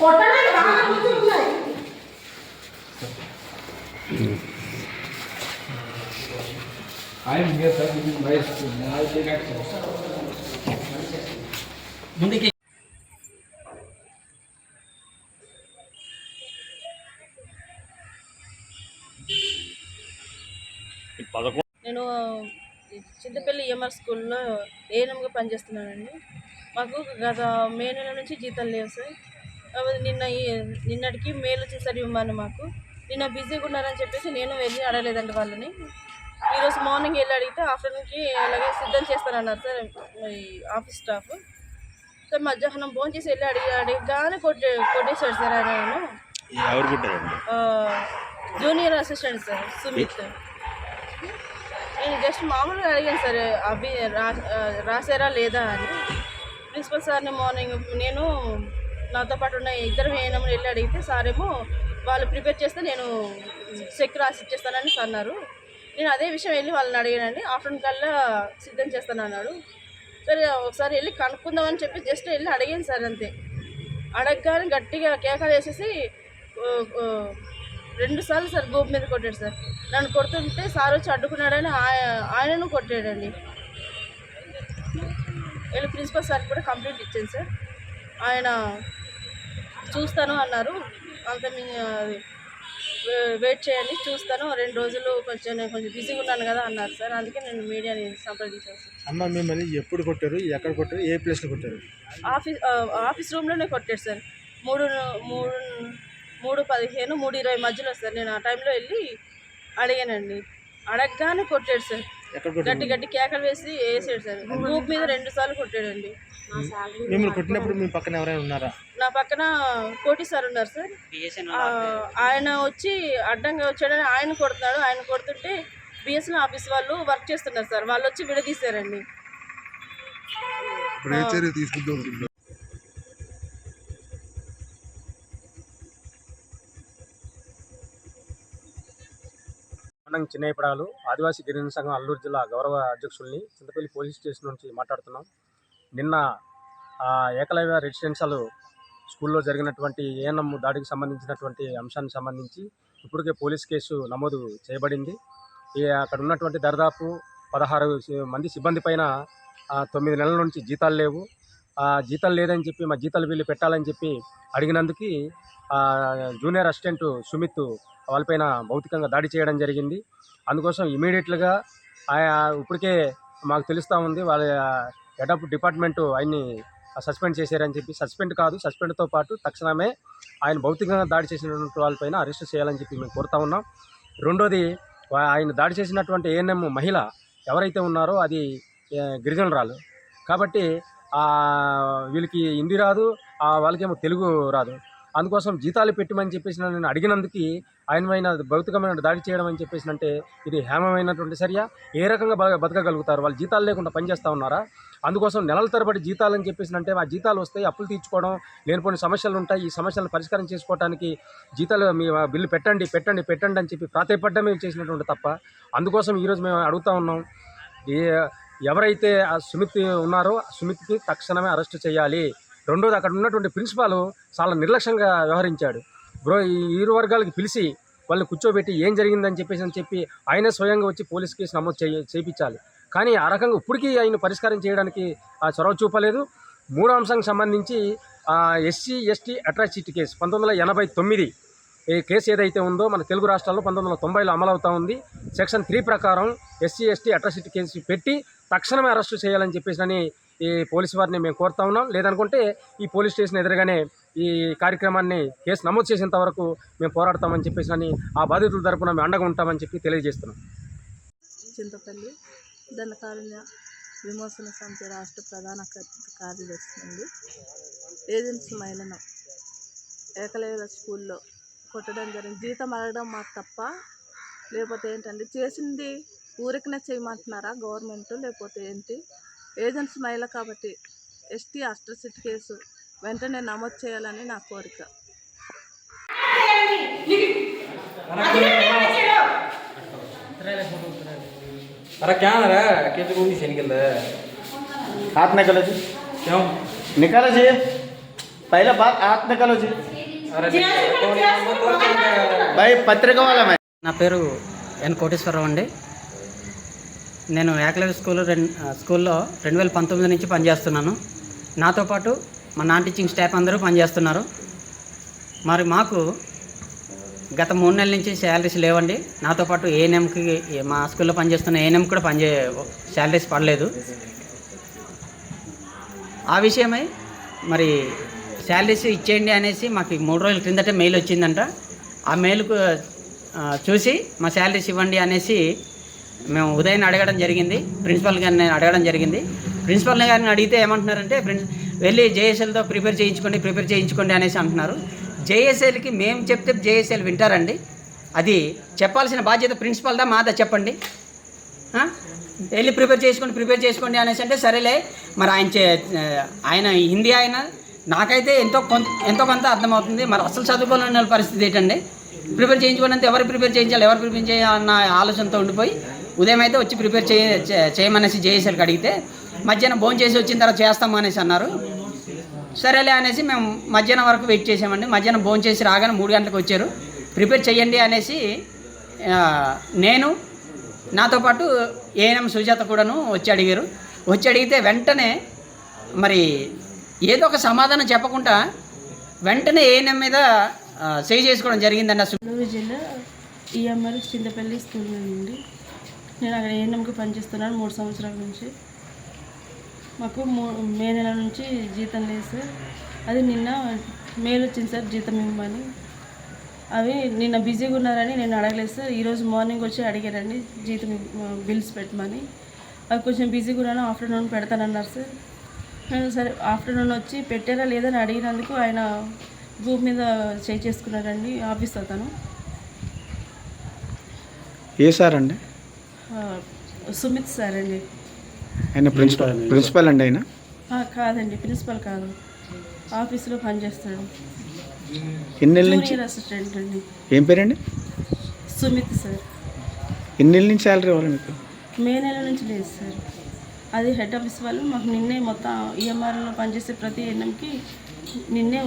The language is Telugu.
I'm here, sir. This is my school. Now I take action. ముందుకి నేను చింతపల్లి ఈఎంఆర్ స్కూల్లో ఏఎన్ఎంగా పనిచేస్తున్నానండి. మాకు గత మే నెల నుంచి జీతాలు లేవు సార్. కాబట్టి నిన్నటికి మెయిల్ వచ్చేసరి ఇవ్వమని మాకు నిన్న బిజీగా ఉన్నారని చెప్పేసి నేను వెళ్ళి అడగలేదండి వాళ్ళని. ఈరోజు మార్నింగ్ వెళ్ళి అడిగితే ఆఫ్టర్నూన్కి అలాగే సిద్ధం చేస్తానన్నారు సార్ ఈ ఆఫీస్ స్టాఫ్. సార్ మధ్యాహ్నం ఫోన్ చేసి వెళ్ళి అడిగానే కొట్టేశాడు సార్ ఆయన. Junior assistant sir Sumit. నేను జస్ట్ మామూలుగా అడిగాను సార్ అవి రాసారా లేదా అని. ప్రిన్సిపల్ సార్ని మార్నింగ్ నేను నాతో పాటు ఉన్న ఇద్దరు ఏమని వెళ్ళి అడిగితే సారేమో వాళ్ళు ప్రిపేర్ చేస్తే నేను చెక్ రాసి ఇచ్చేస్తానని అన్నారు. నేను అదే విషయం వెళ్ళి వాళ్ళని అడిగానండి. ఆఫ్టర్నూన్ కల్లా సిద్ధం చేస్తానన్నాడు. సరే ఒకసారి వెళ్ళి కనుక్కుందామని చెప్పి జస్ట్ వెళ్ళి అడిగాను సార్ అంతే. అడగగానే గట్టిగా కేకలు వేసేసి 2 సార్లు సార్ గోపు మీద కొట్టాడు సార్. నన్ను కొడుతుంటే సార్ వచ్చి అడ్డుకున్నాడని ఆయనను కొట్టాడండి. వెళ్ళి ప్రిన్సిపల్ సార్కి కూడా కంప్లైంట్ ఇచ్చాను సార్. ఆయన చూస్తాను అన్నారు. అంత వెయిట్ చేయండి చూస్తాను 2 రోజులు నేను కొంచెం బిజీగా ఉన్నాను కదా అన్నారు సార్. అందుకే నేను మీడియాని సంప్రదించాను సార్. అమ్మ మిమ్మల్ని ఎప్పుడు కొట్టారు, ఎక్కడ కొట్టారు, ఏ ప్లేస్లో కొట్టారు? ఆఫీస్ రూమ్లోనే కొట్టాడు సార్. 3:15, 3:20 మధ్యలో సార్. నేను ఆ టైంలో వెళ్ళి అడిగానండి. అడగగానే కొట్టాడు సార్. గట్టి కేకలు వేసాడు సార్. గ్రూప్ మీద 2 సార్లు కొట్టాడండి. మిమ్మల్ని కొట్టినప్పుడు మీ పక్కన ఎవరైనా ఉన్నారా? నా పక్కన కోటి సార్ ఉన్నారు సార్. ఆయన వచ్చి అడ్డంగా వచ్చాడని ఆయన కొడుతున్నాడు. ఆయన కొడుతుంటే బిఎస్ఎన్ఎల్ ఆఫీస్ వాళ్ళు వర్క్ చేస్తున్నారు సార్. వాళ్ళు వచ్చి విడదీశారండి. చిన్నపడాలు ఆదివాసీ గిరిజన సంఘం అల్లూరు జిల్లా గౌరవ అధ్యక్షుల్ని చింతపల్లి పోలీస్ స్టేషన్ నుంచి మాట్లాడుతున్నాం. నిన్న ఏకలవ్య రెసిడెన్షియల్ స్కూల్లో జరిగినటువంటి ఏఎన్ఎం దాడికి సంబంధించినటువంటి అంశానికి సంబంధించి ఇప్పటికే పోలీస్ కేసు నమోదు చేయబడింది. అక్కడ ఉన్నటువంటి దాదాపు 16 మంది సిబ్బంది పైన 9 నెలల నుంచి జీతాలు లేవు. జీతాలు లేదని చెప్పి మా జీతాలు వీళ్ళు పెట్టాలని చెప్పి అడిగినందుకు జూనియర్ అసిస్టెంట్ సుమిత్ వాళ్ళపైన భౌతికంగా దాడి చేయడం జరిగింది. అందుకోసం ఇమీడియట్గా ఇప్పటికే మాకు తెలుస్తూ ఉంది వాళ్ళ హెడ్ ఆఫ్ డిపార్ట్మెంటు ఆయన్ని సస్పెండ్ చేశారని చెప్పి. సస్పెండ్తో పాటు తక్షణమే ఆయన భౌతికంగా దాడి చేసినటువంటి వాళ్ళపైన అరెస్ట్ చేయాలని చెప్పి మేము కోరుతా ఉన్నాం. రెండోది ఆయన దాడి చేసినటువంటి ఏఎన్ఎం మహిళ ఎవరైతే ఉన్నారో అది గిరిజనురాలు కాబట్టి వీళ్ళకి హిందీ రాదు, వాళ్ళకేమో తెలుగు రాదు. అందుకోసం జీతాలు పెట్టమని చెప్పేసి నేను అడిగినందుకు ఆయనమైన భౌతికమైన దాడి చేయడం అని చెప్పేసి అంటే ఇది హేమమైనటువంటి చర్య. ఏ రకంగా బతకగలుగుతారు? వాళ్ళు జీతాలు లేకుండా పనిచేస్తూ ఉన్నారా? అందుకోసం నెలల తరబడి జీతాలని చెప్పేసి అంటే ఆ జీతాలు వస్తాయి, అప్పులు తీర్చుకోవడం, లేనిపోయిన సమస్యలు ఉంటాయి. ఈ సమస్యలను పరిష్కారం చేసుకోవడానికి జీతాలు మీ బిల్లు పెట్టండి అని చెప్పి ప్రాధాయపడ్డమే చేసినటువంటి తప్ప. అందుకోసం ఈరోజు మేము అడుగుతూ ఉన్నాం, ఎవరైతే ఆ సుమిత్ ఉన్నారో సుమిత్కి తక్షణమే అరెస్ట్ చేయాలి. రెండోది అక్కడ ఉన్నటువంటి ప్రిన్సిపాల్ చాలా నిర్లక్ష్యంగా వ్యవహరించాడు. ఈ ఇరు వర్గాలకి పిలిచి వాళ్ళని కూర్చోబెట్టి ఏం జరిగిందని చెప్పి ఆయనే స్వయంగా వచ్చి పోలీస్ కేసు నమోదు చేయించాలి. కానీ ఆ రకంగా ఇప్పటికీ ఆయన పరిష్కారం చేయడానికి చొరవ చూపలేదు. మూడో అంశానికి సంబంధించి SC ST అట్రాసిటీ కేసు 1989 ఈ కేసు ఏదైతే ఉందో మన తెలుగు రాష్ట్రాల్లో 1990లో అమలవుతూ ఉంది. సెక్షన్ 3 ప్రకారం SC ST అట్రాసిటీ కేసు పెట్టి తక్షణమే అరెస్టు చేయాలని చెప్పేసి ఈ పోలీసు వారిని మేము కోరుతా ఉన్నాం. లేదనుకుంటే ఈ పోలీస్ స్టేషన్ ఎదురుగానే ఈ కార్యక్రమాన్ని కేసు నమోదు చేసేంత వరకు మేము పోరాడతామని చెప్పేసి ఆ బాధితుల తరపున మేము అండగా ఉంటామని చెప్పి తెలియజేస్తున్నాం. చింతపల్లి ధనకారుణ్య విమోచన సమితి రాష్ట్ర ప్రధాన కార్యదర్శి నుండి ఏజెన్సీ మహిళను ఏకలవ్య స్కూల్లో కొట్టడం జరిగింది. జీతం అడగడం మాకు తప్ప, లేకపోతే ఏంటండి చేసింది ఊరికనే చేయమంటున్నారా గవర్నమెంట్, లేకపోతే ఏంటి? ఏజెన్సీ మహిళ కాబట్టి ST అట్రాసిటీ కేసు వెంటనే నమోదు చేయాలని నా కోరిక. अरे क्या ना रहा कैसे कौन सी निकल रहा है? हाथ निकालो जी, क्यों निकालो जी? पहला बात आत्म कलो जी अरे भाई पत्रिका वाला मैं నా పేరు ఎన్ కోటేశ్వరరావు అండి. నేను ఏకలవ్య స్కూల్లో 2019 నుంచి పనిచేస్తున్నాను. నాతో పాటు మా నాన్ టీచింగ్ స్టాఫ్ అందరూ పనిచేస్తున్నారు. మరి మాకు గత 3 నెలల నుంచి శాలరీస్ లేవండి. నాతో పాటు ఏఎన్ఎంకి, మా స్కూల్లో పనిచేస్తున్న ఏఎన్ఎం కూడా శాలరీస్ పడలేదు. ఆ విషయమై మరి శాలరీస్ ఇచ్చేయండి అనేసి మాకు 3 రోజుల క్రిందటే మెయిల్ వచ్చిందంట. ఆ మెయిల్కు చూసి మా శాలరీస్ ఇవ్వండి అనేసి మేము ఉదయం అడగడం జరిగింది. ప్రిన్సిపల్ గారిని అడగడం జరిగింది. ప్రిన్సిపల్ గారిని అడిగితే ఏమంటున్నారంటే వెళ్ళి జేఎస్ఎల్తో ప్రిపేర్ చేయించుకోండి అనేసి అంటున్నారు. జేఎస్ఎల్కి మేము చెప్తే జేఎస్ఎల్ వింటారండి? అది చెప్పాల్సిన బాధ్యత ప్రిన్సిపల్దా మాదా చెప్పండి. వెళ్ళి ప్రిపేర్ చేసుకోండి అనేసి అంటే సరేలే. మరి ఆయన హిందీ ఆయన నాకైతే ఎంతో కొంత అర్థమవుతుంది. మరి అసలు చదువుకోలేని పరిస్థితి ఏంటండి? ప్రిపేర్ చేయించుకోనంటే ఎవరు ప్రిపేర్ చేయాలన్న ఆలోచనతో ఉండిపోయి ఉదయం అయితే వచ్చి ప్రిపేర్ చేయమనేసి జేఎస్ఎల్కి అడిగితే మధ్యాహ్నం భోజనం చేసి వచ్చిన తర్వాత చేస్తాము అనేసి అన్నారు. సరేలే అనేసి మేము మధ్యాహ్నం వరకు వెయిట్ చేసామండి. మధ్యాహ్నం భోజనం చేసి రాగానే 3 గంటలకు వచ్చారు. ప్రిపేర్ చేయండి అనేసి నేను నాతో పాటు ఏఎన్ఎం సుజాత కూడాను వచ్చి అడిగారు. వచ్చి అడిగితే వెంటనే మరి ఏదో ఒక సమాధానం చెప్పకుండా వెంటనే ఏఎన్ఎం మీద సహి చేసుకోవడం జరిగిందండి. నెల్లూరు జిల్లా ఈఎంఆర్ చింతపల్లి స్కూల్ నుండి నేను అక్కడ ఏఎన్ఎంకి పనిచేస్తున్నాను 3 సంవత్సరాల నుంచి. మాకు మే నెల నుంచి జీతం లేదు సార్. అది నిన్న మెయిల్ వచ్చింది సార్ జీతం ఇవ్వమని. అవి నిన్న బిజీగా ఉన్నారని నేను అడగలేదు సార్. ఈరోజు మార్నింగ్ వచ్చి అడిగారండి జీతం బిల్స్ పెట్టమని. అవి కొంచెం బిజీగా ఉన్నాను, ఆఫ్టర్నూన్ పెడతానన్నారు సార్. నేను సరే ఆఫ్టర్నూన్ వచ్చి పెట్టారా లేదని అడిగినందుకు ఆయన గ్రూప్ మీద చేసుకున్నారండి ఆఫీస్ అతను. ఏ సార్ అండి? సుమిత్ సార్ అండి. ఆయన ప్రిన్సిపల్ అండి ఆయన? కాదండి, ప్రిన్సిపల్ కాదు, ఆఫీస్లో పనిచేస్తాడు. ఎన్ని నెలల నుంచి? జూనియర్ అసిస్టెంట్ అండి. ఏం పేరండి? సుమిత్ సార్. ఎన్ని నెలల నుంచి శాలరీ ఇవ్వాలి మీకు? మే నెల నుంచి లేదు సార్. అది హెడ్ ఆఫీస్ వాళ్ళు మాకు నిన్నే మొత్తం ఈఎంఆర్లో పనిచేసే ప్రతి ఎన్ఎంకి నిన్నే